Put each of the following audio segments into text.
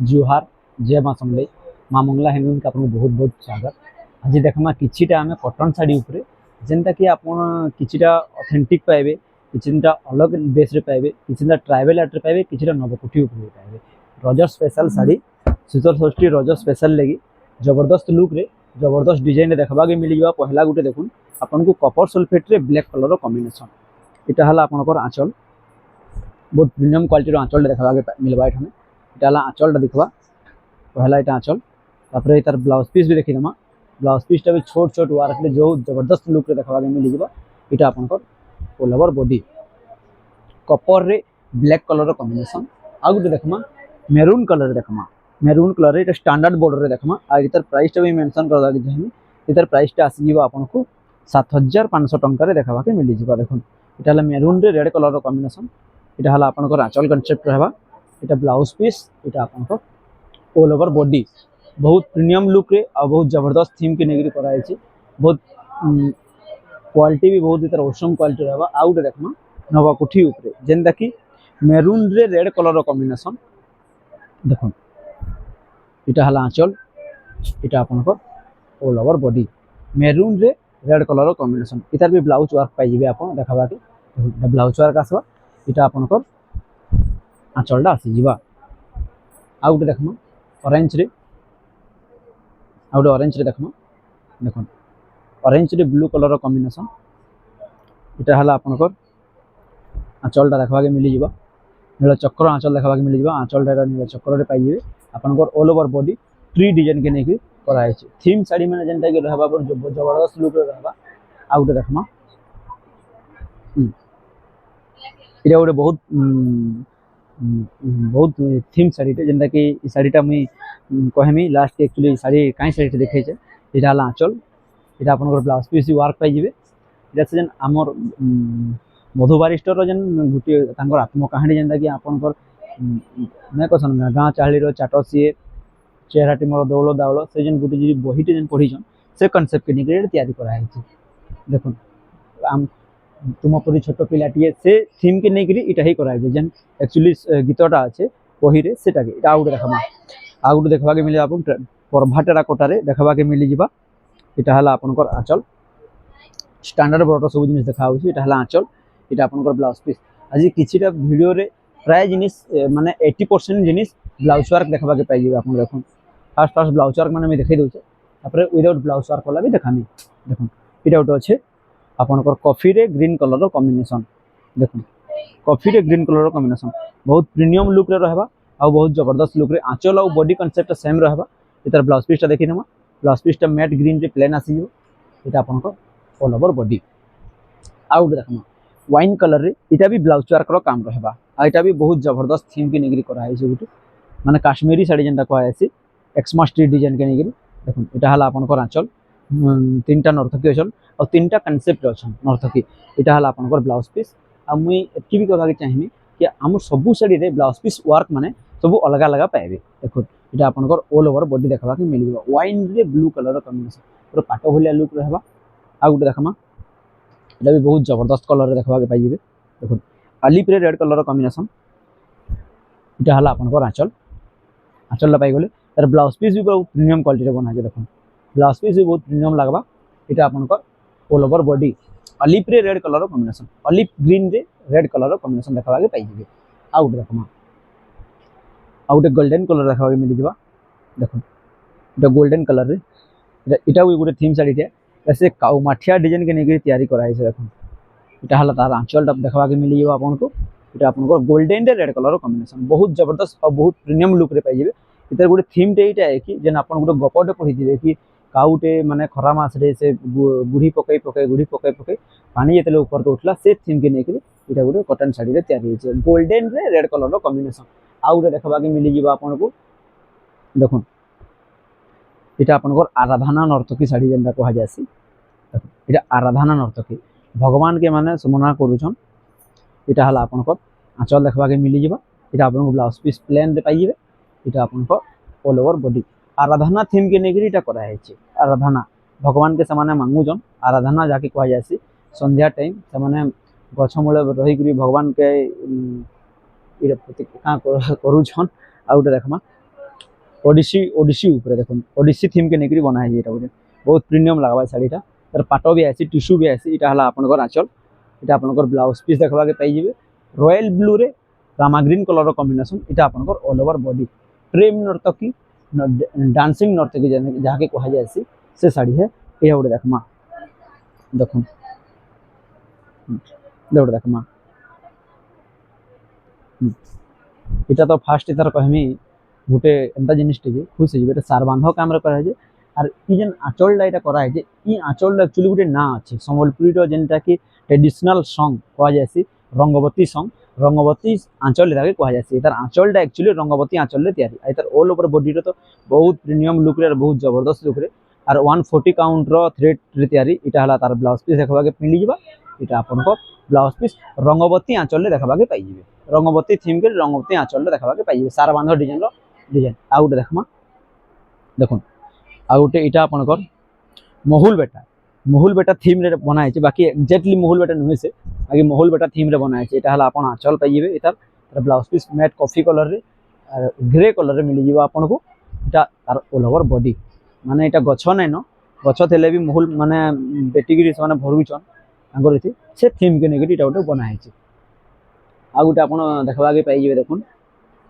जुहार जय माँ समलेई माँ मंगला हैंडलूम के आपको बहुत बहुत स्वागत। आज देखमा किछिटा आमे कॉटन साड़ी उपरे जेनता कि आपण किछिटा ऑथेंटिक पाइबे, किछिटा अलग बेस रे पाइबे, किछिटा ट्राइबल आर्ट रे पाइबे, किछिटा नवकोठी उपरे पाइबे। रज स्पेशल साड़ी शीतल षष्ठी रज स्पेशल लगी जबरदस्त लुक रे जबरदस्त डिजाइन रे देखबा के मिली जावा। पहला गुटे देखुन आपन को कॉपर सल्फेट रे ब्लैक कलर रो कॉम्बिनेशन। इटा हला आपनकर आंचल बहुत प्रीमियम क्वालिटी रो आंचल देखबा के मिलबा। एठाने इटा हला आंचल देखबा पहला इटा आंचल तापर तार ब्लाउज पीस भी देखिदमा। ब्लाउज पीस भी छोट छोट वार्क में जो जबरदस्त लुक रे देखा मिल जावा। इटा आपनकर ऑल ओवर बॉडी कॉपर रे ब्लैक कलर कॉम्बिनेशन। आ गुटे देखमा मेरून कलर देखमा, मेरून कलर इटा स्टैंडर्ड बॉर्डर रे देखमा। आ इतर प्राइस भी मेंशन करदा कि जहनी इतर प्राइस आसी जीवा आपनको 7500 टंका रे देखबा के मिल जीवा। देखुन इटा हला मेरून रे रेड कलर कॉम्बिनेशन। इटा हला आपनकर आंचल कांसेप्ट रहबा। इटा ब्लाउज पीस इटा आपनकर ऑल ओवर बॉडी बहुत प्रीमियम लुक रे और बहुत जबरदस्त थीम के नेगरी कराई छी। बहुत क्वालिटी भी बहुत इतर ऑसम क्वालिटी रहबा। आ गुटे देखमा नवा कोठी ऊपर जेनता कि मेरून रे रेड कलर कॉम्बिनेशन। देखुन इटा हला आंचल इटा आपनकर ऑल ओवर बॉडी मेरून रे रेड कलर कॉम्बिनेशन। इतार भी ब्लाउज वर्क पाई जिवे आपन देखबा के। ब्लाउज वर्क आसबा इटा आपनकर आंचलडा आसी जिवा। आ गुटे देखमा ऑरेंज रे आउट ऑरेंज रे देखमा। देखुन ऑरेंज रे ब्लू कलर कॉम्बिनेशन। इटा हला आपनकर आंचलटा देखबा के मिली जिवा। नीला चक्र आंचल देखबा के मिली जिवा। आंचलटा नीला चक्र रे पाई जिवे आपनकर all over body tree design के नेकी कराई छी। थीम साड़ी माने जेनता कि रहबा पर जबरदस्त लुक रे रहबा। आ गुटे देखमा इटा गुटे बहुत बहुत थीम साड़ी जेनता कि ई साड़ीटा मुई कहमी लास्ट एक्चुअली साड़ी काई साड़ी देखे छे। इटा हला आंचल इटा आपनकर ब्लाउज पीस वर्क पाई जिवे। इटा से जन हमर मधुबारिस्टर रो जन गुटे तांकर आत्मकहानी जेनता कि आपनकर नै कसन गाँ चाहली रो चाट सिए चेहराटी मोर दौलो दावलो से जन गुटे जी बहिटे जन पढिछन से कांसेप्ट के निकले तैयारी करा है छी। देखुन आम तुम परी छोट पिलाटीए से थीम के नेकरी इटा ही करा है जन एक्चुअली गीतटा আছে बही रे सेटा के इटा आउट देखमा। आउट देखबा के मिले आपन परभाटेरा कोटारे देखबा के मिली जिबा। इटा हला आपनकर आंचल स्टैंडर्ड बॉर्डर सब जिनिस देखा होछि। इटा हला आंचल इटा आपनकर ब्लाउज पीस। आज किछिटा वीडियो रे प्राय जिनिस माने 80% जिनिस ब्लाउज वर्क देखबा के पाइ जिबा। आपन देखुन फर्स्ट ब्लाउज वर्क माने मैं देखै दउछे तापर विदाउट ब्लाउज वर्क वाला भी देखामी। देखुन इटा उट अछि आपनकर कॉफी रे ग्रीन कलर रो कॉम्बिनेशन। देखुन कॉफी रे ग्रीन कलर रो कॉम्बिनेशन बहुत प्रीमियम लुक रे रहबा आ बहुत जबरदस्त लुक रे आंचल और बॉडी कांसेप्ट सेम रहबा। इतर ब्लाउज पीस देखि नेमा। ब्लाउज पीस मैट ग्रीन रे प्लेन आसी जो। इटा आपनकर ऑल ओवर बॉडी आउट देखमा वाइन कलर रे इटा भी ब्लाउज वर्क रो काम रहबा। आ इटा भी बहुत जबरदस्त थीम के निगरी करा है गुटे माने काश्मीरी साड़ी जेनता कहै अछि एक्समास ट्री डिजाइन के निगरी। देखुन इटा हला आपनकर आंचल तीनटा नर्तकी अछन और तीनटा कांसेप्ट अछन नर्तकी। इटा हला आपनकर ब्लाउज पीस। आ मुई एतकी भी कहबा के चाहिमी कि हम सबु साड़ी रे ब्लाउज पीस वर्क माने सबु अलग अलग पाइबे। देखुन इटा आपनकर ऑल ओवर बॉडी देखबा के मिल जिवो। वाइन रे ब्लू कलर कॉम्बिनेशन पूरा पाटो होलिया लुक रहबा। आ गुटे देखमा इटा भी बहुत जबरदस्त कलर रे देखबा के पाइ जिवे। देखुन अलिप रे रेड कलर कॉम्बिनेशन। इटा हला आपनकर आंचल आंचल ला पाइ गले तार ब्लाउज पीस भी बहुत प्रीमियम क्वालिटी रे बना जे। देखुन ब्लाउज पीस भी बहुत प्रीमियम लागबा। इटा आपनकर ऑल ओवर बॉडी अलिप रे red colour combination ellipse green रे रेड कलर कॉम्बिनेशन देखबा के पाइ जिवे। आउट देखमा आउट गोल्डन कलर देखबा के मिल जिवा। देखुन इटा गोल्डन कलर रे इटा भी गुटे थीम साड़ी टे ऐसे काउ माठिया डिजाइन के नेगरी तैयारी करा है। देखुन इटा हला तार आंचल देखबा के मिल जिवा आपनको। इटा आपनकर गोल्डन रे रेड कलर कॉम्बिनेशन बहुत जबरदस्त और बहुत प्रीमियम लुक रे पाइ जिवे। इतर गुटे थीम टे इटा है कि जेन आपन गुटे गपटे पढि दिबे कि काउटे माने खरा मास रे से गुढ़ी पकई पकई पानी जेतले ऊपर तो उठला से थीम के नेकरी इटा गुटे कॉटन साड़ी रे तैयारी होइছে गोल्डन रे रेड कलर रो कॉम्बिनेशन। आ गुटे देखबा के मिल जिवा आपनको। देखुन इटा आपनकर आराधना नर्तकी साड़ी जेनता कहा जासी। देखुन इटा आराधना नर्तकी भगवान के माने समना करूछन। इटा हला आपनकर आंचल देखबा के मिल जिवा। इटा आपनको ब्लाउज पीस प्लेन दे पाइ जिवे। इटा आपनको ऑल ओवर बॉडी आराधना थीम के नेगरी इटा करा है। आराधना भगवान के समाने मांगुजन आराधना जाके कहा जासी। संध्या टाइम समाने गछ मूले रही भगवान के इटा प्रति का करूछन। आ उटे देखमा ओडिसी ओडिसी ऊपर देखो ओडिसी थीम के नेकरी बना है, बहुत प्रीमियम लगवा शाढ़ीटा। तार पाट भी आसी टिश्यू भी आसी। यहाँ आपंकर आंचल, यहाँ आपंकर ब्लाउज पीस देखा पाइबे रॉयल ब्लू रे रामा ग्रीन कलर कॉम्बिनेशन। यहाँ आपंकर ऑल ओवर बॉडी प्रेम नर्तकी डांसिंग नर्तकी जहाँ के कह जाए से शाढ़ी है। यह गोटे देखमा देख गोटे देखमा इटा तो फास्ट तार कहमी गोटे एंता जिनिस टे खुश हो सार बांध काम कराए। आर जेन आंचलटा यहाँ कराए ये आंचल एक्चुअली गोटे ना अच्छे सम्बलपुरी जेनटा कि ट्रेडिशनल सॉन्ग कह जाए रंगवती सॉन्ग रंगवती आंचल कह जाए। तार आंचलटा एक्चुअली रंगवती आंचल तैयारी तार ऑल ओवर बॉडी तो बहुत प्रीमियम लुक रे बहुत जबरदस्त लुक रे आर 140 काउंट थ्रेड रे तैयारी। यहाँ तार ब्लाउज पीस देखा मिल जावा। यहाँ आपन ब्लाउज पीस रंगवती आंचल देखा पाइबे रंगवती थीम के रंगवती आंचल देखा पाइबे सार बांध डिजाइन डिजाइन। आ गोटे देखमा देखो आ गोटे यहाँ आपंकर महूल बेटा थीम रे बनाई बाकी एक्जाक्टली महूल बेटा नुहे से बाकी महूल बेटा थीम रे बनाई। यहाँ आप आंचल पाइबे तार blouse piece matt coffee colour रे ग्रे कलर रे मिल जावा आपन को। यहाँ तार ऑल ओवर बॉडी माने यहाँ गछ नाइन गछ थे भी महूल माने बेटिकी से भरुचन से थीम के नहीं गोटे बनाई। आ गोटे आप देखा पाइबे देखुन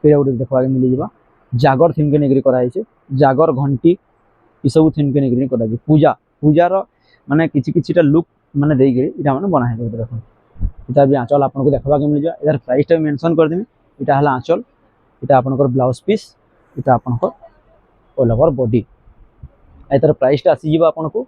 फिर गोटे देखा मिल जावा जागर थीम के नहीं कराई जागर घंटी ये सब थीम के नहीं करा पूजा पूजार माने किसी लुक माने देकर मैंने बनाई देख इधर भी आंचल आपको देखा मिल जाए। इधर प्राइस टा मेंशन कर देमी। यहाँ है आंचल यहाँ आपंकर ब्लाउज पीस यहाँ आपंकर ऑल ओवर बॉडी यार प्राइस टा आसीज आपको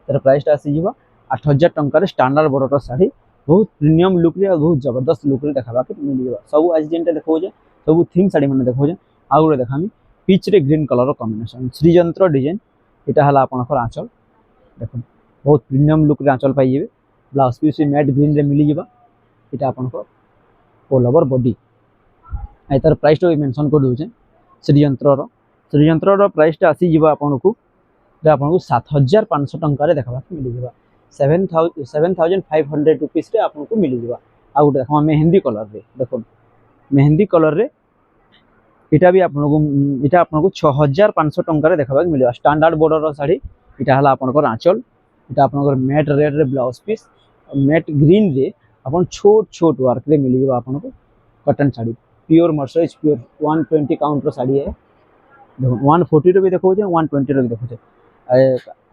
यार प्राइस टा आसीज 8000 टंकार स्टैंडर्ड बॉर्डर शाढ़ी बहुत प्रीमियम लुक रे बहुत जबरदस्त लुक रे देखा मिल जाए। सब आज जेनटा देखो सब थीम शाढ़ी मैंने देखो आ गए देखामी पिच रे ग्रीन कलर कॉम्बिनेशन श्रीयंत्र डिजाइन। यहाँ है आपंकर आंचल देखो बहुत प्रीमियम लुक रे आंचल पाइबे ब्लाउज पीस मैट ग्रीन रे मिल जावा। यहाँ आपंकर ऑल ओवर बॉडी यार प्राइस टा मेंशन कर दूचे श्रीयंत्र प्राइस टा आसीज आपको 7500 टंकार देखा मिल जावा 7500 रुपीस आपको मिल जावा। आ गोटे देखा मेहंदी कलर रे देखो मेहंदी कलर रे यहाँ भी आपको 6500 टंकार देखा मिल स्टैंडर्ड बॉर्डर शाढ़ी। यहाँ है आपंकर आंचल यहाँ आपंकर मैट रेड रे ब्लाउज पीस मैट ग्रीन रे अपन छोट छोट वर्क रे मिल जावा आपको cotton sari pure mercerise pure 120 count sari है देखो 140 भी देखो 120 भी देखो।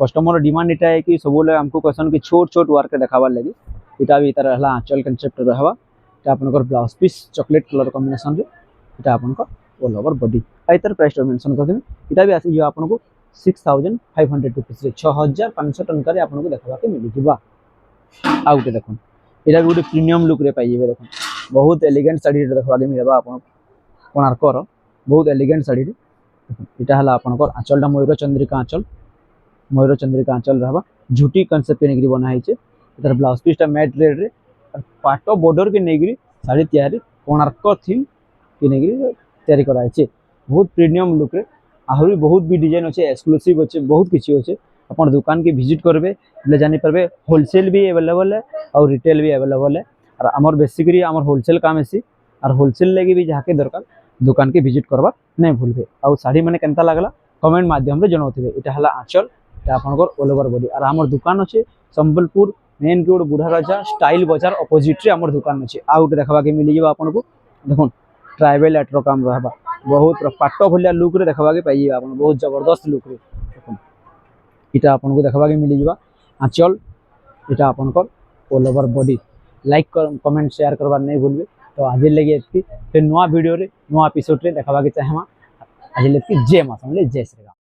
कस्टमर डिमांड इटा है कि सब आमको क्वेश्चन कि छोट छोट वर्क देखाबार लगे यहाँ भी तार है आंचल कनसेप्ट रहा। यहाँ आपंकर blouse piece chocolate colour combination रे यहाँ आपंकर ऑल ओवर बॉडी यार प्राइस मेंशन कर देवी। यहाँ भी आसी आपको 6500 रुपीस 6500 टंकार आपको देखा मिल जावा। आ गए देखो यहाँ भी गोटे प्रीमियम लुक रे पाइबे देखो बहुत एलिगेंट शाढ़ी देखा मिलवा आप कोणार्कर बहुत एलिगेंट शाढ़ी। यहाँ है आपंकर आंचलटा मयूर चंद्रिका आंचल रहा झुटी कनसेप्ट के नहीं बनाई। इधर ब्लाउज पीसटा मैट रेड रे पाट बॉर्डर के नहीं शाढ़ी तैयारी कोणार्क थीम के नहीं तैयारी कराई बहुत प्रीमियम लुक रे आहरी बहुत भी डिजाइन अच्छे एक्सक्लूसिव अच्छे बहुत किसी अच्छे आप दुकान के विजिट करेंगे बोले जानीपारे होलसेल भी अवेलेबल है और रिटेल भी अवेलेबल है। और आमर बेसिकली आमर होलसेल काम ऐसी और होलसेल लगे भी जहाँ दरकार दुकान के विजिट करवा नहीं भूलबे। आउ शाढ़ी मैंने केनता लगला कमेंट माध्यम रे जनाउथिबे। यहाँ है आंचल यहाँ आपंकर ऑल ओवर बॉडी और आमर दुकान अच्छे संबलपुर मेन रोड बुढ़ा राजा स्टाइल बाजार अपोजिट रे आमर दुकान अच्छे। आ गोटे देखा मिल जावा आपको देखो ट्राइबल एट्रो काम रहा बहुत पाट भलिया लुक रे देखा पाइबे आप बहुत जबरदस्त लुक रे देखो यहाँ आपको देखा मिल जावा आंचल यहाँ आपंकर all over body. Like comment share करवार नहीं भूलबे। तो आज लगे फिर नुआ वीडियो रे नुआ एपिसोड रे देखा चाहेमा आज लगे जय मां जय श्री राम।